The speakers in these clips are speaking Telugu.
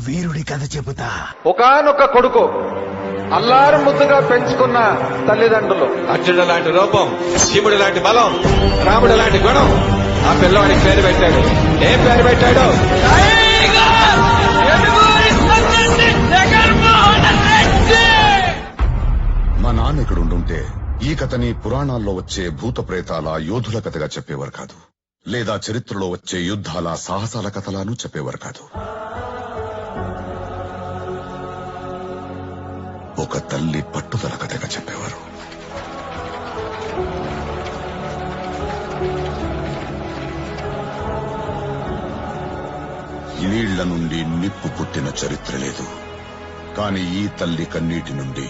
వీరుడి కథ చెబుతా. ఒకానొక కొడుకు అల్లారు ముద్దుగా పెంచుకున్న తల్లిదండ్రులు. అర్జునుడు లాంటి రూపం, శివుడు లాంటి బలం, రాముడు లాంటి గుణం. ఆ పిల్లవాడికి పేరు పెట్టాడు. ఏం పేరు పెట్టాడు? మా నాన్న ఇక్కడ ఉండుంటే ఈ కథని పురాణాల్లో వచ్చే భూత ప్రేతాల యోధుల కథగా చెప్పేవారు కాదు, లేదా చరిత్రలో వచ్చే యుద్ధాల సాహసాల కథలాను చెప్పేవారు కాదు. ఒక తల్లి పట్టుదల కథగా చెప్పేవారు. నీళ్ల నుండి నిప్పు పుట్టిన చరిత్ర లేదు, కాని ఈ తల్లి కన్నీటి నుండి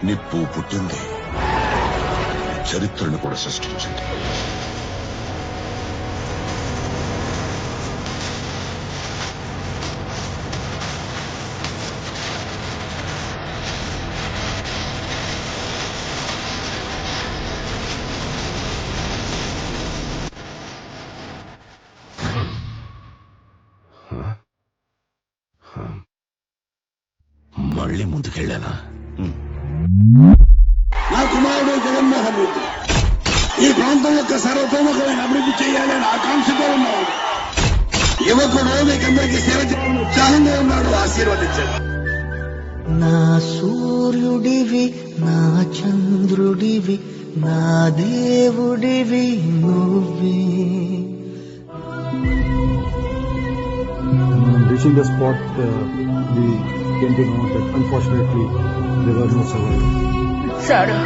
నిప్పు పుట్టింది, చరిత్రను కూడా సృష్టించింది. మళ్ళీ ముందుకెళ్ళానా? నా కుమారుడు జగన్మోహన్ రెడ్డి ఈ ప్రాంతం యొక్క సర్వతోముఖమైన అభివృద్ధి చేయాలని ఆకాంక్షతో ఉన్నాడు. యువకుడు మీకందరికీ సేవ చేయాలని ఉత్సాహంగా ఉన్నాడు. ఆశీర్వదించండి. నా సూర్యుడివి, నా చంద్రుడివి, నా దేవుడివి నువ్వే. Reaching the spot, we came to know that unfortunately there were no survivors. Sir,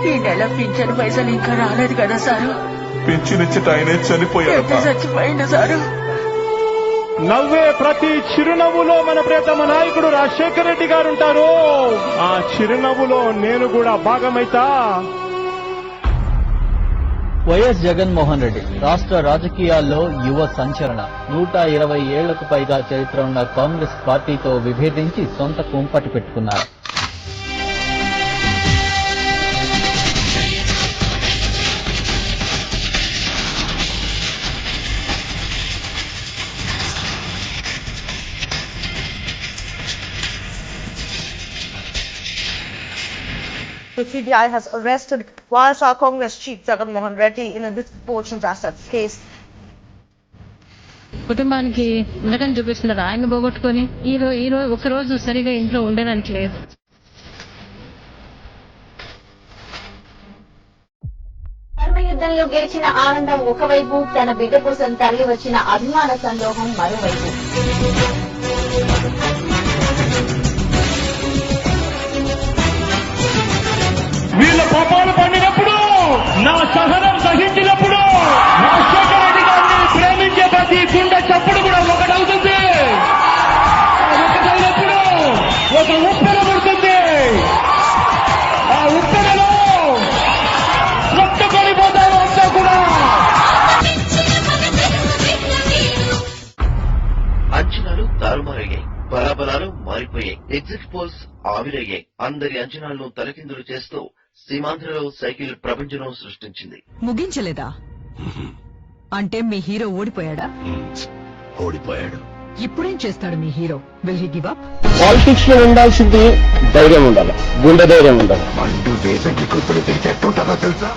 ఈ నెల పింఛన్ పైసలు ఇంకా రాలేదు కదా సారు? పింఛనిచ్చి ఆయనే చనిపోయాడు. చచ్చిపోయింది సారు. నవ్వే ప్రతి చిరునవ్వులో మన ప్రియతమ నాయకుడు రాజశేఖర రెడ్డి గారు ఉంటారు. ఆ చిరునవ్వులో నేను కూడా భాగమైతా. వైఎస్ జగన్మోహన్ రెడ్డి రాష్ట్ర రాజకీయాల్లో యువ సంచలన. 120 ఏళ్లకు పైగా చరిత్ర ఉన్న కాంగ్రెస్ పార్టీతో విభేదించి సొంత కుంపటి పెట్టుకున్నారు. The CBI has arrested YSR Congress chief Jagan Mohan Reddy in a disproportionate assets case. కుటుంబానికి ఉండటం చూపిస్తున్నారు. ఆయన పోగొట్టుకొని ఈ రోజు ఒక రోజు సరిగా ఇంట్లో ఉండడానికి లేదు. యుద్ధంలో గెలిచిన ఆనందం ఒకవైపు, తన బిడ్డ కోసం తరలి వచ్చిన అభిమాన సందోహం మరోవైపు. వీళ్ళ పాపాలు పండినప్పుడు, నా సహనం సహించినప్పుడు, రాజశేఖర రెడ్డి గారిని ప్రేమించే ప్రతి గుండె చప్పుడు కూడా ఒకటవుతుంది. ఒకటైనప్పుడు ఒక ఉప్పెన పుడుతుంది. ఆ ఉప్పెనలో కొట్టుకొనిపోతారు అంతా కూడా. అంచనాలు తారుమారయ్యాయి, బలాబలాలు మారిపోయాయి, ఎగ్జిట్ పోల్స్ ఆవిరయ్యాయి. అందరి అంచనాలను తలకిందులు చేస్తూ సీమాంధ్రలో సైకిల్ ప్రపంచం సృష్టించింది. ముగించలేదా? అంటే మీ హీరో ఓడిపోయాడా? ఓడిపోయాడు. ఇప్పుడేం చేస్తాడు మీ hero? Will he give up? Politics లో ఉండాల్సింది ధైర్యం ఉండాలి, గుండె ధైర్యం ఉండాలి. అంటూ దేశంకి కూతురు తిరిగి ఎట్టుంటుందో తెలుసా?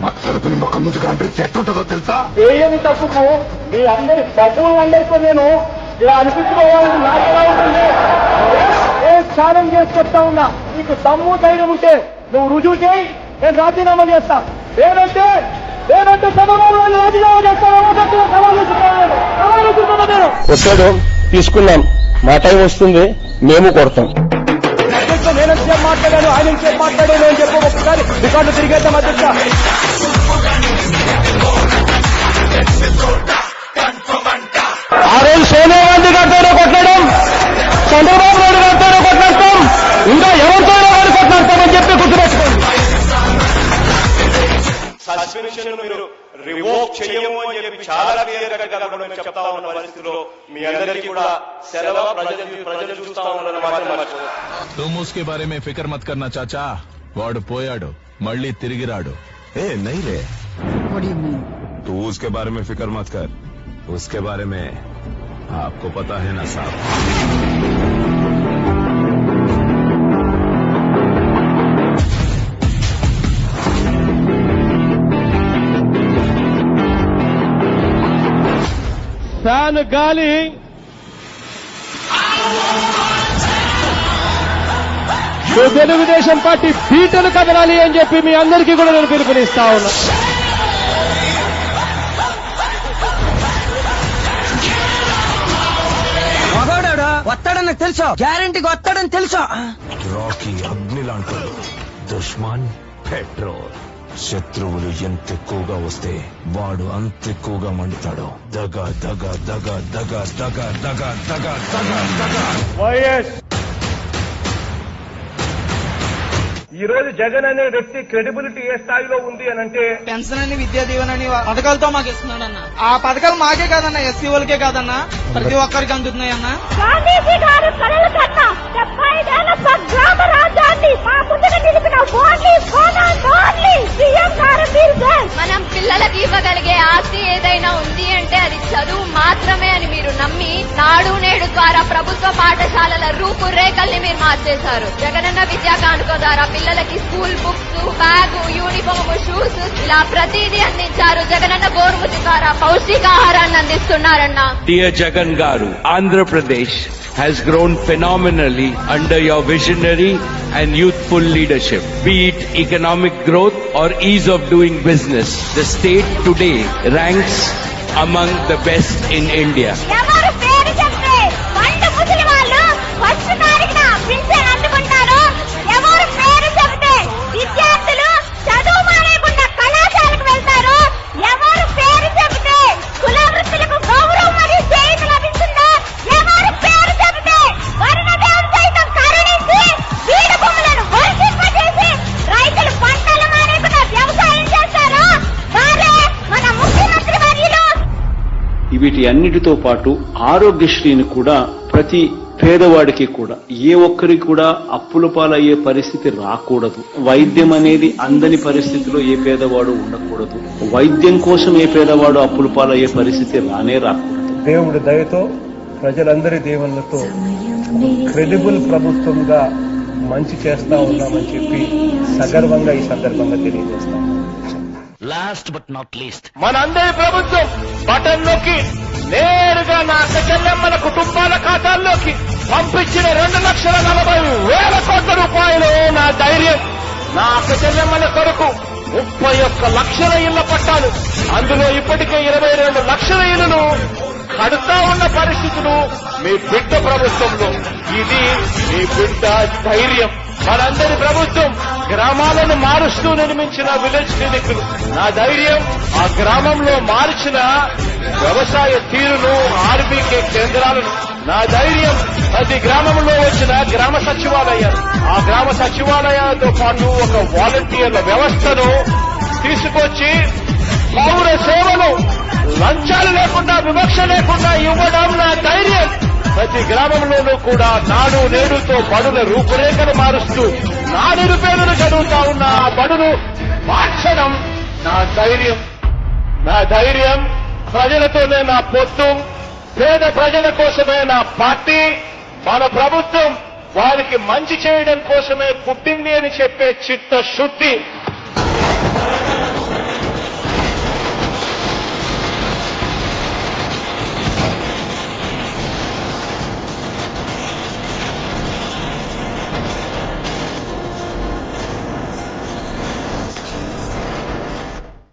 మత్సరతుని ముఖం ముందుకు అంటే ఎట్టుంటుందో తెలుసా? ఏమి తప్పుకు మీ అందరి డబ్బులు అందరితో నేను ఇలా అనిపించుకోవాలని నాకెలా ఉంటుంది? ఛాలెంజ్ చేసి చెప్తా ఉన్నా, నీకు దమ్ము ధైర్యం ఉంటే నువ్వు రుజువు చేయి, నేను రాజీనామా చేస్తా. లేదంటే చంద్రబాబు రాజీనామా చేస్తాను. వచ్చాడు, తీసుకున్నాం. మా టైం వస్తుంది, మేము కొడతాం. నేను సేపు మాట్లాడాను, ఆయన సేపు మాట్లాడాను అని చెప్పి ఒకసారి రికార్డు తిరిగేద్దాం అధ్యక్ష. ఆ రోజు సోనియా గాంధీ గారితో కొట్టడం, చంద్రబాబు నాయుడు గారితో కొట్లాడతాం, ఇంకా ఎవరితో వారు కొట్లాడతామని చెప్పి గుర్తుపెట్టుకోండి. సస్పెన్షన్ మీరు రివోక్ చేయము అని చెప్పి చాలా క్లియర్ గా కూడా చెప్తా ఉన్న పరిస్థితిలో మీ అందరికీ కూడా సెలవు ప్రజలు చూస్తా ఉన్నారని మాత్రం మర్చిపోదు. तुम उसके बारे में फिक्र मत करना चाचा, వాడు పోయాడు, మళ్ళీ తిరిగి రాడు. ఏ नहीं रे, तू उसके बारे में फिक्र मत कर, उसके बारे में आपको पता है ना साहब, ఫ్యాన్ గాలి తెలుగుదేశం పార్టీ పీటలు కదలాలి అని చెప్పి మీ అందరికీ కూడా నేను పిలుపునిస్తా ఉన్నా. వస్తాడని తెలుసా, గ్యారంటీగా వస్తాడని తెలుసా. రాకీ అగ్ని లాంటాడు, దుష్మన్ పెట్రోల్. శత్రువులు ఎంత ఎక్కువగా వస్తే వాడు అంత ఎక్కువగా మండుతాడు. దగ దగ దగ దగ దగ దగ దగ దగ దగ. వైఎస్ ఈ రోజు జగన్ అనే వ్యక్తి క్రెడిబిలిటీ ఏ స్థాయిలో ఉంది అని అంటే, పెన్షన్ అని, విద్యా దీవెన అని పథకాలతో మాకు ఇస్తున్నాడన్న. ఆ పథకాలు మాకే కాదన్నా, ఎస్సీ వాళ్ళకే కాదన్నా, ప్రతి ఒక్కరికి అందుతున్నాయన్నా. గాంధీజీ గారు కలల కన్నా 75 ఏళ్ల స్వగ్రామ రాజ్యాన్ని మా ముందుకు నిలిపిన సీఎం గారు మీరు. మనం పిల్లలకి ఇవ్వగలిగే ఆస్తి ఏదైనా ఉంది అంటే అది చదువు మాత్రమే అని మీరు నమ్మి నాడు నేడు ద్వారా ప్రభుత్వ పాఠశాలల రూపురేఖల్ని మీరు మార్చేశారు. జగనన్న విద్యా కానుక ద్వారా పిల్లలకి school books, bag, uniform, shoes ఇలా ప్రతిదీ అందించారు. జగనన్న గోరుముద్ద ద్వారా పౌష్టికాహారాన్ని అందిస్తున్నారన్న. Dear Jagan Garu, Andhra Pradesh has grown phenomenally under your visionary and youthful leadership. Be it economic growth or ease of doing business, the state today ranks among the best in India. ఎవరు పేరు చెప్తే పండు ముసలి వాళ్ళు ఫస్ట్ తారీఖున పింఛన్ అందుకుంటారు. ఎవరు పేరు చెప్తే విద్యార్థులు చదువు మానేకుండా కళాశాలకు వెళ్తారు. ఎవరు పేరు చెప్తే కుల వృత్తులకు గౌరవం మరియు చేయూత లభిస్తుందో, ఎవరు పేరు చెప్తే వర్ణదేవం సైతం కరుణించి వీడు భూములను వర్షింపజేసి రైతులు పంటలు మానేకుండా వ్యవసాయం చేస్తారు, వారే మన ముఖ్యమంత్రి వర్యులు. వీటి అన్నిటితో పాటు ఆరోగ్యశ్రీని కూడా ప్రతి పేదవాడికి కూడా, ఏ ఒక్కరికి కూడా అప్పుల పాలయ్యే పరిస్థితి రాకూడదు. వైద్యం అనేది అందని పరిస్థితిలో ఏ పేదవాడు ఉండకూడదు. వైద్యం కోసం ఏ పేదవాడు అప్పుల పాలయ్యే పరిస్థితి రాకూడదు. దేవుడి దయతో, ప్రజలందరి దీవెనలతో క్రెడిబుల్ ప్రభుత్వంగా మంచి చేస్తా ఉన్నామని చెప్పి సగర్వంగా ఈ సందర్భంగా తెలియజేస్తాం. లాస్ట్ బట్ నాట్ లీస్ట్, మనందరి ప్రభుత్వం బటన్ నొక్కి నేరుగా నా అక్క చెల్లెమ్మల కుటుంబాల ఖాతాల్లోకి పంపించిన 2,40,000 కోట్ల రూపాయలు నా ధైర్యం. నా అక్క చెల్లెమ్మల కొరకు 31 లక్షల ఇళ్ల పట్టాలు, అందులో ఇప్పటికే 22 లక్షల ఇళ్లను కడుతా ఉన్న పరిస్థితులు మీ బిడ్డ ప్రభుత్వంలో. ఇది మీ బిడ్డ ధైర్యం. మనందరి ప్రభుత్వం గ్రామాలను మారుస్తూ నిర్మించిన విలేజ్ క్లినిక్లు నా ధైర్యం. ఆ గ్రామంలో మార్చిన వ్యవసాయ తీరును, ఆర్బీకే కేంద్రాలను నా ధైర్యం. ప్రతి గ్రామంలో వచ్చిన గ్రామ సచివాలయాలు, ఆ గ్రామ సచివాలయాలతో పాటు ఒక వాలంటీర్ల వ్యవస్థను తీసుకొచ్చి పౌర సేవలు లంచాలు లేకుండా, వివక్ష లేకుండా ఇవ్వడం నా ధైర్యం. ప్రతి గ్రామంలోనూ కూడా నాడు నేడుతో బడుల రూపురేఖలు మారుస్తూ నా నిరుపేదలు చదువుతా ఉన్న ఆ బడును మార్చడం నా ధైర్యం. నా ధైర్యం ప్రజలతోనే నా పొత్తు, పేద ప్రజల కోసమే నా పార్టీ. మన ప్రభుత్వం వారికి మంచి చేయడం కోసమే పుట్టింది అని చెప్పే చిత్తశుద్ధి